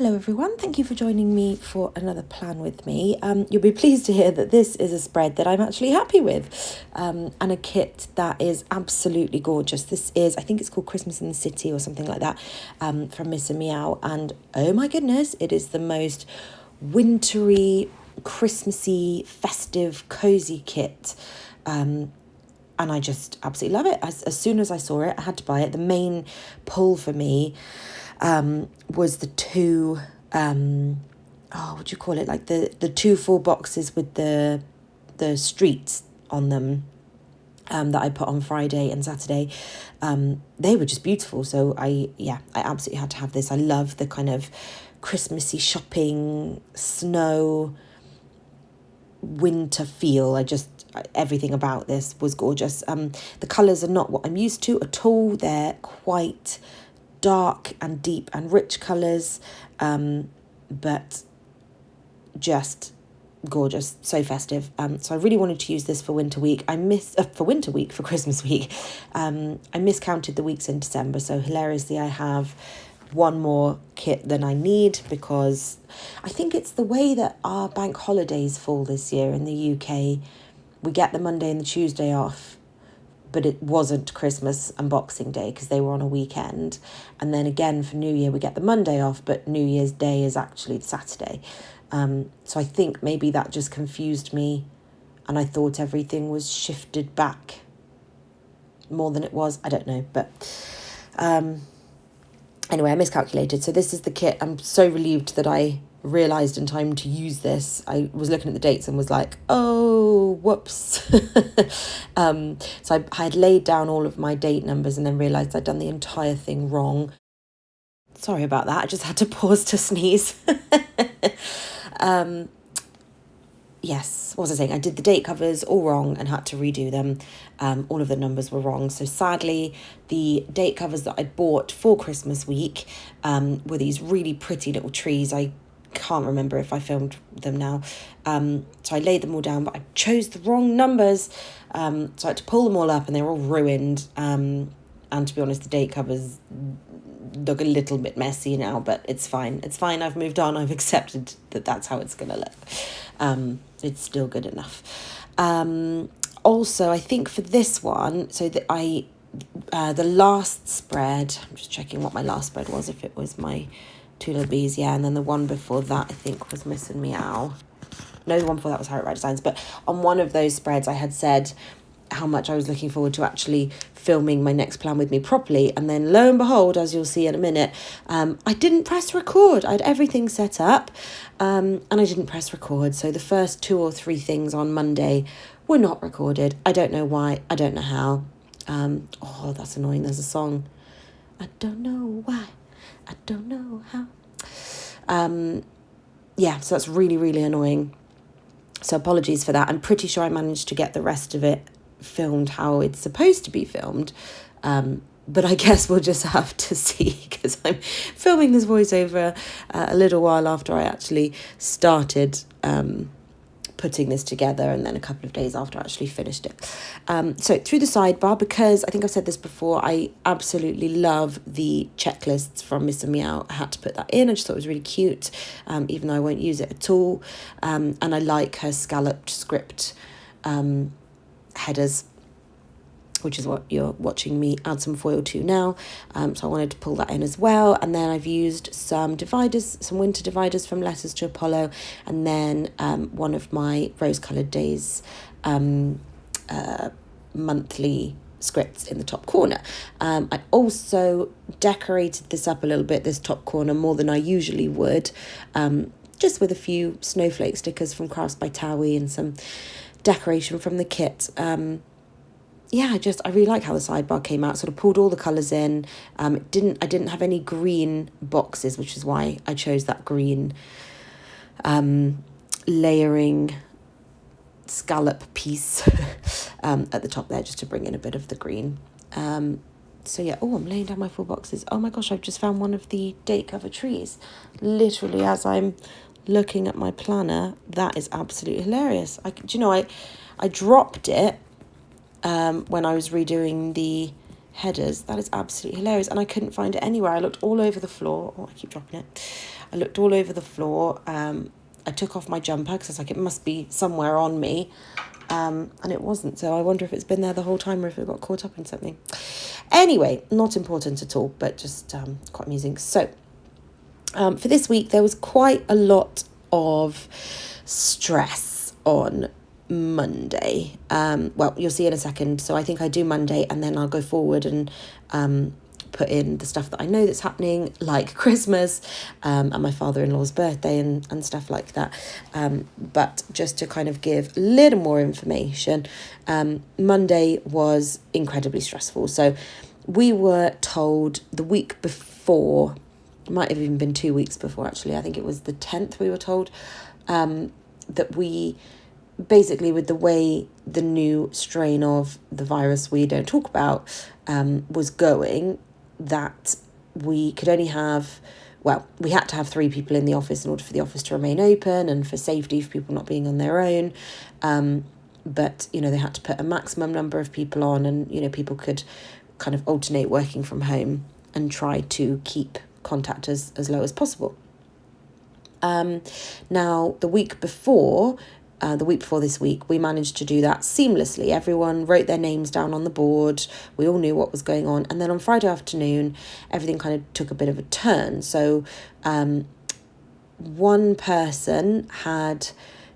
Hello everyone, thank you for joining me for another plan with me. You'll be pleased to hear that this is a spread that I'm actually happy with, and a kit that is absolutely gorgeous. This is, I think it's called Christmas in the City or something like that, from Miss and Meow, and oh my goodness, it is the most wintry, Christmassy, festive, cozy kit. And I just absolutely love it. As soon as I saw it, I had to buy it. The main pull for me was the two, what do you call it? Like the two full boxes with the streets on them that I put on Friday and Saturday. They were just beautiful. So I absolutely had to have this. I love the kind of Christmassy shopping, snow, winter feel. Everything about this was gorgeous. The colours are not what I'm used to at all. They're quite dark and deep and rich colours, but just gorgeous, so festive. So I really wanted to use this for winter week. For Christmas week. I miscounted the weeks in December, so hilariously I have one more kit than I need, because I think it's the way that our bank holidays fall this year in the UK. We get the Monday and the Tuesday off, but it wasn't Christmas and Boxing Day because they were on a weekend. And then again for New Year, we get the Monday off, but New Year's Day is actually the Saturday. So I think maybe that just confused me, and I thought everything was shifted back more than it was. I don't know, but anyway, I miscalculated. So this is the kit. I'm so relieved that I realised in time to use this. I was looking at the dates and was like, oh, whoops. So I had laid down all of my date numbers and then realised I'd done the entire thing wrong. Sorry about that. I just had to pause to sneeze. Yes, what was I saying? I did the date covers all wrong and had to redo them. All of the numbers were wrong. So sadly, the date covers that I bought for Christmas week were these really pretty little trees. I can't remember if I filmed them now. So I laid them all down, but I chose the wrong numbers. So I had to pull them all up and they were all ruined. And to be honest, the date covers look a little bit messy now, but it's fine. It's fine. I've moved on. I've accepted that that's how it's going to look. It's still good enough. Also, I think for this one, so that the last spread, I'm just checking what my last spread was, if it was my two little bees, yeah, and then the one before that I think was Miss and Meow. No, the one before that was Harriet Wright Designs, but on one of those spreads I had said how much I was looking forward to actually filming my next plan with me properly, and then lo and behold, as you'll see in a minute, I didn't press record. I had everything set up, and I didn't press record, so the first 2 or 3 things on Monday were not recorded. I don't know why, I don't know how. Oh, that's annoying. There's a song. I don't know why, I don't know how. So that's really, really annoying. So apologies for that. I'm pretty sure I managed to get the rest of it filmed how it's supposed to be filmed. But I guess we'll just have to see, because I'm filming this voiceover a little while after I actually started putting this together, and then a couple of days after I actually finished it. So through the sidebar, because I think I've said this before, I absolutely love the checklists from Miss and Meow. I had to put that in. I just thought it was really cute, even though I won't use it at all. And I like her scalloped script headers, which is what you're watching me add some foil to now. So I wanted to pull that in as well. And then I've used some dividers, some winter dividers from Letters to Apollo, and then one of my Rose-Coloured Days monthly scripts in the top corner. I also decorated this up a little bit, this top corner, more than I usually would, just with a few snowflake stickers from Crafts by Towie and some decoration from the kit. I really like how the sidebar came out. Sort of pulled all the colours in. I didn't have any green boxes, which is why I chose that green layering scallop piece at the top there, just to bring in a bit of the green. I'm laying down my 4 boxes. Oh my gosh, I've just found one of the date cover trees. Literally, as I'm looking at my planner, that is absolutely hilarious. I dropped it when I was redoing the headers. That is absolutely hilarious. And I couldn't find it anywhere. I looked all over the floor. Oh, I keep dropping it. I looked all over the floor. I took off my jumper because I was like, it must be somewhere on me. And it wasn't. So I wonder if it's been there the whole time or if it got caught up in something. Anyway, not important at all, but just quite amusing. So for this week, there was quite a lot of stress on Monday. Well, you'll see in a second. So I think I do Monday and then I'll go forward and put in the stuff that I know that's happening, like Christmas and my father-in-law's birthday and stuff like that. But just to kind of give a little more information, Monday was incredibly stressful. So we were told the week before, might have even been 2 weeks before actually, I think it was the 10th we were told, that we basically, with the way the new strain of the virus we don't talk about was going, that we could only have, well, we had to have 3 people in the office in order for the office to remain open and for safety, for people not being on their own. But, you know, they had to put a maximum number of people on and, you know, people could kind of alternate working from home and try to keep contact as low as possible. Now, the week before this week, we managed to do that seamlessly. Everyone wrote their names down on the board. We all knew what was going on. And then on Friday afternoon, everything kind of took a bit of a turn. So one person had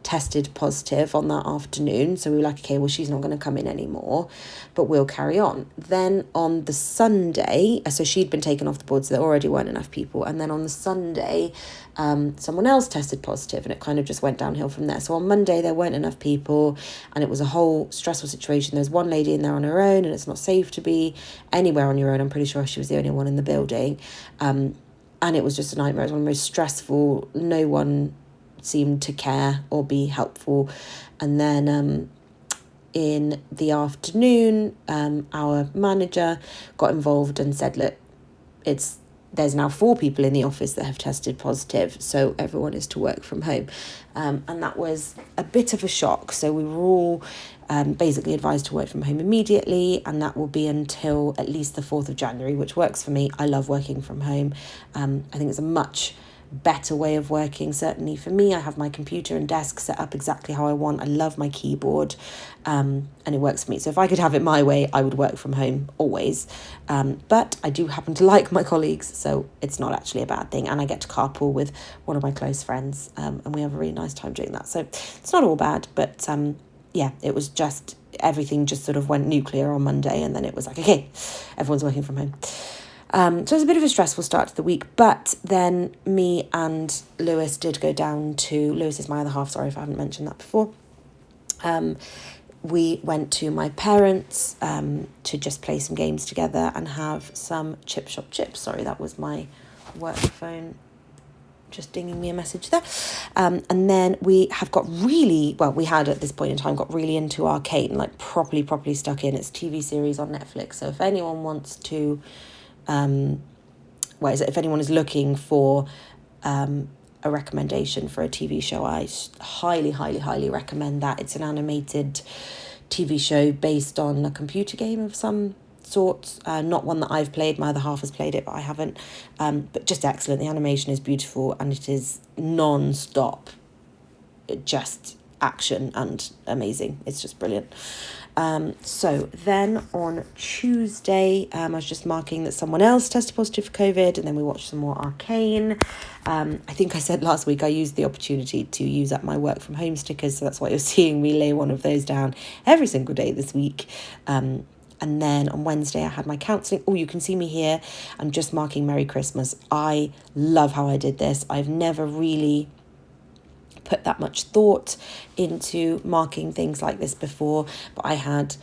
tested positive on that afternoon. So we were like, okay, well, she's not going to come in anymore, but we'll carry on. Then on the Sunday, so she'd been taken off the board, so there already weren't enough people. And then on the Sunday, someone else tested positive and it kind of just went downhill from there. So on Monday, there weren't enough people and it was a whole stressful situation. There's one lady in there on her own and it's not safe to be anywhere on your own. I'm pretty sure she was the only one in the building. And it was just a nightmare. It was one of the most stressful. No one seemed to care or be helpful. And then in the afternoon, our manager got involved and said, look, there's now 4 people in the office that have tested positive, so everyone is to work from home. And that was a bit of a shock. So we were all basically advised to work from home immediately, and that will be until at least the 4th of January, which works for me. I love working from home. I think it's a much better way of working. Certainly for me, I have my computer and desk set up exactly how I want. I love my keyboard, and it works for me. So if I could have it my way, I would work from home always. But I do happen to like my colleagues, so it's not actually a bad thing. And I get to carpool with one of my close friends, and we have a really nice time doing that. So it's not all bad, but yeah, it was just, everything just sort of went nuclear on Monday, and then it was like, okay, everyone's working from home. So it was a bit of a stressful start to the week, but then me and Lewis did go down to, Lewis is my other half, sorry if I haven't mentioned that before. We went to my parents to just play some games together and have some chip shop chips. Sorry, that was my work phone just dinging me a message there. And then we have got really, well, we had at this point in time got really into Arcane, like properly stuck in. It's a TV series on Netflix. So if anyone wants to, if anyone is looking for a recommendation for a TV show, I highly recommend that. It's an animated TV show based on a computer game of some sort, not one that I've played. My other half has played it, but I haven't. But just excellent. The animation is beautiful and it is non-stop, just action and amazing. It's just brilliant. So then on Tuesday, I was just marking that someone else tested positive for COVID, and then we watched some more Arcane. I think I said last week I used the opportunity to use up my work from home stickers, so that's why you're seeing me lay one of those down every single day this week. And then on Wednesday I had my counselling. Oh, you can see me here. I'm just marking Merry Christmas. I love how I did this. I've never really put that much thought into marking things like this before, but I had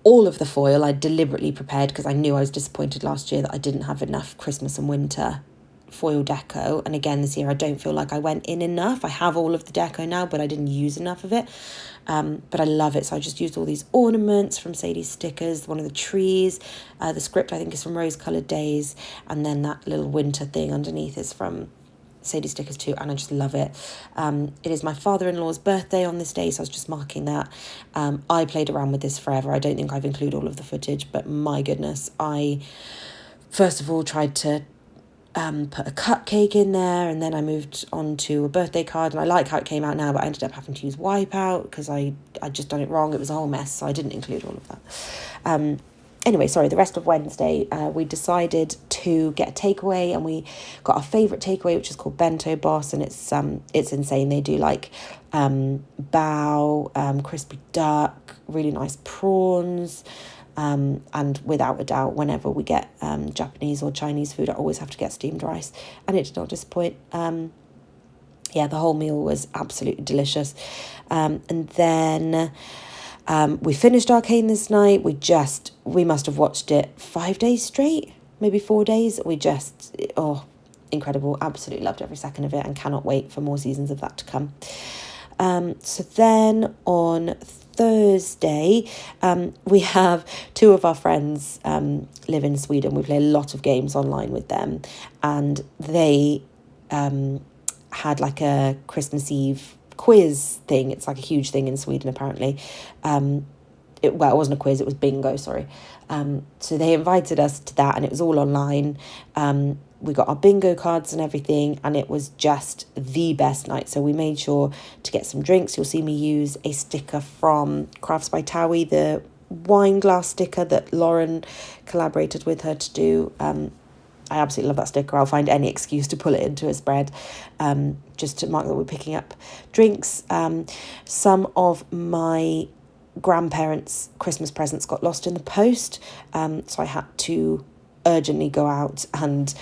all of the foil. I deliberately prepared because I knew I was disappointed last year that I didn't have enough Christmas and winter foil deco, and again this year I don't feel like I went in enough. I have all of the deco now, but I didn't use enough of it, but I love it. So I just used all these ornaments from Sadie's stickers, one of the trees, the script I think is from Rose Coloured Days, and then that little winter thing underneath is from Sadie stickers too, and I just love it. It is my father-in-law's birthday on this day, so I was just marking that. I played around with this forever. I don't think I've included all of the footage, but my goodness, I first of all tried to put a cupcake in there, and then I moved on to a birthday card, and I like how it came out now, but I ended up having to use Wipeout because I'd just done it wrong. It was a whole mess, so I didn't include all of that. Anyway, sorry, the rest of Wednesday, we decided to get a takeaway, and we got our favourite takeaway, which is called Bento Boss, and it's insane. They do like bao, crispy duck, really nice prawns, and without a doubt, whenever we get Japanese or Chinese food, I always have to get steamed rice, and it did not disappoint. The whole meal was absolutely delicious. And then we finished Arcane this night. We must have watched it 5 days straight, maybe 4 days. Incredible. Absolutely loved every second of it, and cannot wait for more seasons of that to come. So then on Thursday, we have two of our friends live in Sweden. We play a lot of games online with them, and they had like a Christmas Eve quiz thing. It's like a huge thing in Sweden, apparently. It wasn't a quiz, it was bingo, sorry. So they invited us to that, and it was all online. We got our bingo cards and everything, and it was just the best night. So we made sure to get some drinks. You'll see me use a sticker from Crafts by Towie, the wine glass sticker that Lauren collaborated with her to do. I absolutely love that sticker. I'll find any excuse to pull it into a spread, just to mark that we're picking up drinks. Some of my grandparents' Christmas presents got lost in the post, so I had to urgently go out and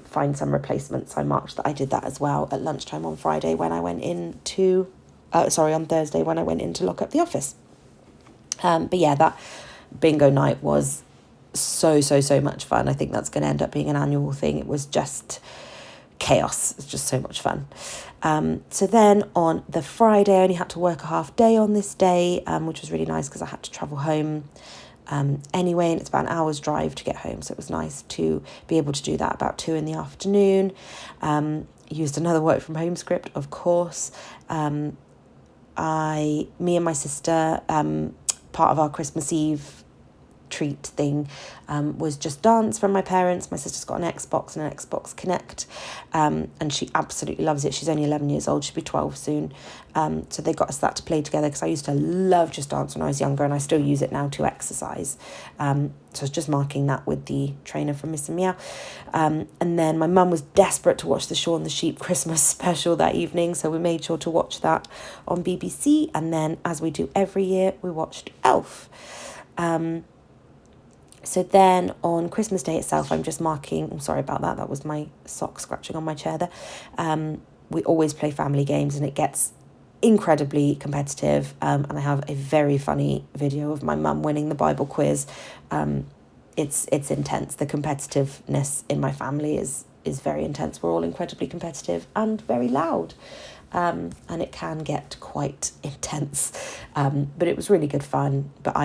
find some replacements. I marked that I did that as well at lunchtime on Friday when I went on Thursday when I went in to lock up the office. That bingo night was so much fun. I think that's going to end up being an annual thing. It was just chaos. It's just so much fun. So then on the Friday, I only had to work a half day on this day, which was really nice because I had to travel home anyway, and it's about an hour's drive to get home, so it was nice to be able to do that about 2 PM. Used another work from home script, of course. Me and my sister, part of our Christmas Eve treat thing was just dance from my parents. My sister's got an Xbox and an Xbox Connect, and she absolutely loves it. She's only 11 years old, she'll be 12 soon. So they got us that to play together, because I used to love Just Dance when I was younger, and I still use it now to exercise. So I was just marking that with the trainer from Miss and Meow. And then my mum was desperate to watch the Shaun the Sheep Christmas special that evening, so we made sure to watch that on BBC. And then, as we do every year, we watched Elf. So then on Christmas Day itself, I'm just marking... I'm sorry about that. That was my sock scratching on my chair there. We always play family games, and it gets incredibly competitive. And I have a very funny video of my mum winning the Bible quiz. It's intense. The competitiveness in my family is very intense. We're all incredibly competitive and very loud. And it can get quite intense. But it was really good fun. But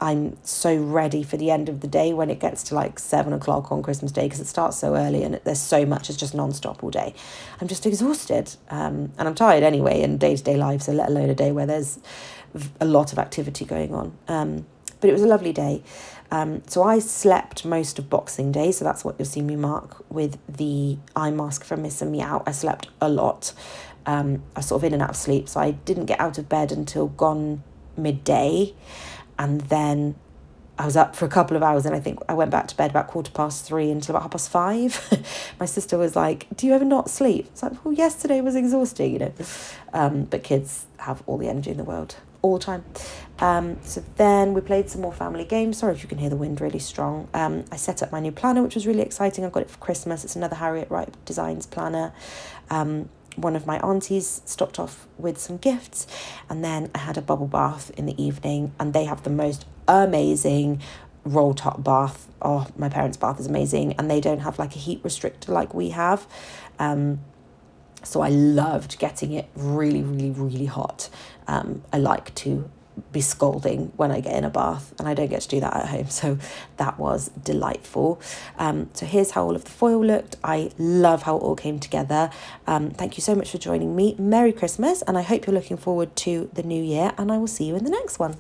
I'm so ready for the end of the day when it gets to like 7 o'clock on Christmas Day, because it starts so early and there's so much. It's just non-stop all day. I'm just exhausted, and I'm tired anyway in day-to-day life, so let alone a day where there's a lot of activity going on. But it was a lovely day. So I slept most of Boxing Day, so that's what you'll see me mark with the eye mask from Miss and Meow. I slept a lot. I was sort of in and out of sleep, so I didn't get out of bed until gone midday. And then I was up for a couple of hours, and I think I went back to bed about 3:15 until about 5:30. My sister was like, "Do you ever not sleep?" It's like, well, yesterday was exhausting, But kids have all the energy in the world, all the time. So then we played some more family games. Sorry if you can hear the wind really strong. I set up my new planner, which was really exciting. I got it for Christmas. It's another Harriet Wright Designs planner. One of my aunties stopped off with some gifts, and then I had a bubble bath in the evening, and they have the most amazing roll top bath. Oh, my parents' bath is amazing, and they don't have like a heat restrictor like we have. So I loved getting it really, really, really hot. I like to be scalding when I get in a bath, and I don't get to do that at home, so that was delightful. So here's how all of the foil looked. I love how it all came together. Thank you so much for joining me. Merry Christmas, and I hope you're looking forward to the new year, and I will see you in the next one.